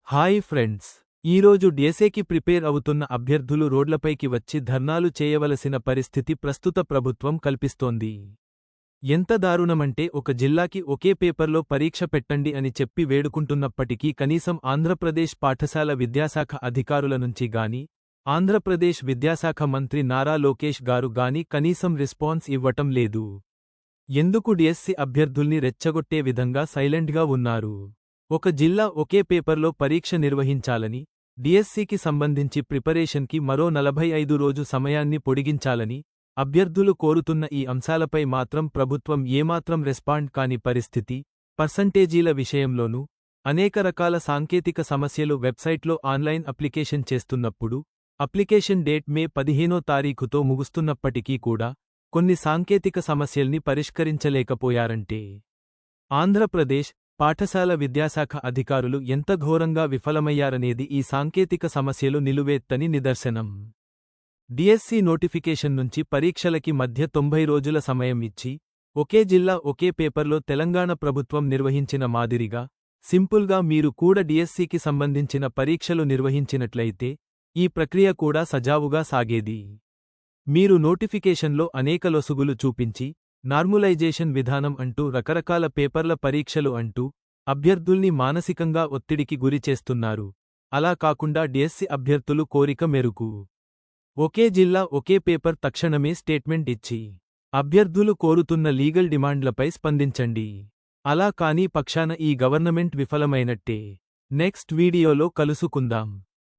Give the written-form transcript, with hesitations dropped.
Hi friends, ఈరోజు డిఎస్ఏకి prepare అవుతున్న అభ్యర్థులు రోడ్లపైకి వచ్చి ధర్నాలు చేయవలసిన పరిస్థితి ప్రస్తుత ప్రభుత్వం కల్పిస్తోంది. ఎంత దారుణమంటే ఒక జిల్లాకి ఒకే పేపర్లో పరీక్ష పెట్టండి అని చెప్పి వేడుకుంటున్నప్పటికీ కనీసం ఆంధ్రప్రదేశ్ పాఠశాల విద్యాశాఖ అధికారుల నుంచి గాని, ఆంధ్రప్రదేశ్ విద్యాశాఖ మంత్రి నారా లోకేష్ గారు గాని కనీసం రెస్పాన్స్ ఇవ్వటం లేదు. ఎందుకు డిఎస్సి అభ్యర్థుల్ని రెచ్చగొట్టే విధంగా సైలెంట్గా ఉన్నారు? ఒక జిల్లా ఒకే పేపర్లో పరీక్ష నిర్వహించాలని, డిఎస్సికి సంబంధించి ప్రిపరేషన్కి మరో 45 రోజు సమయాన్ని పొడిగించాలని అభ్యర్థులు కోరుతున్న ఈ అంశాలపై మాత్రం ప్రభుత్వం ఏమాత్రం రెస్పాండ్ కాని పరిస్థితి. పర్సంటేజీల విషయంలోనూ అనేక రకాల సాంకేతిక సమస్యలు. వెబ్సైట్లో ఆన్లైన్ అప్లికేషన్ చేస్తున్నప్పుడు అప్లికేషన్ డేట్ మే 15వ తారీఖుతో ముగుస్తున్నప్పటికీ కూడా కొన్ని సాంకేతిక సమస్యల్ని పరిష్కరించలేకపోయారంటే ఆంధ్రప్రదేశ్ పాఠశాల విద్యాశాఖ అధికారులు ఎంత ఘోరంగా విఫలమయ్యారనేది ఈ సాంకేతిక సమస్యలు నిలువెత్తని నిదర్శనం. డిఎస్సి నోటిఫికేషన్ నుంచి పరీక్షలకి మధ్య 90 రోజుల సమయం ఇచ్చి, ఒకే జిల్లా ఒకే పేపర్లో తెలంగాణ ప్రభుత్వం నిర్వహించిన మాదిరిగా సింపుల్గా మీరు కూడా డిఎస్సికి సంబంధించిన పరీక్షలు నిర్వహించినట్లయితే ఈ ప్రక్రియ కూడా సజావుగా సాగేది. మీరు నోటిఫికేషన్లో అనేక లొసుగులు చూపించి, నార్మలైజేషన్ విధానం అంటూ రకరకాల పేపర్ల పరీక్షలు అంటూ అభ్యర్థుల్ని మానసికంగా ఒత్తిడికి గురిచేస్తున్నారు. అలా కాకుండా డిఎస్సి అభ్యర్థులు కోరిక మేరకు ఒకే జిల్లా ఒకే పేపర్ తక్షణమే స్టేట్మెంట్ ఇచ్చి అభ్యర్థులు కోరుతున్న లీగల్ డిమాండ్లపై స్పందించండి. అలా కాని పక్షాన ఈ గవర్నమెంట్ విఫలమైనట్టే. నెక్స్ట్ వీడియోలో కలుసుకుందాం.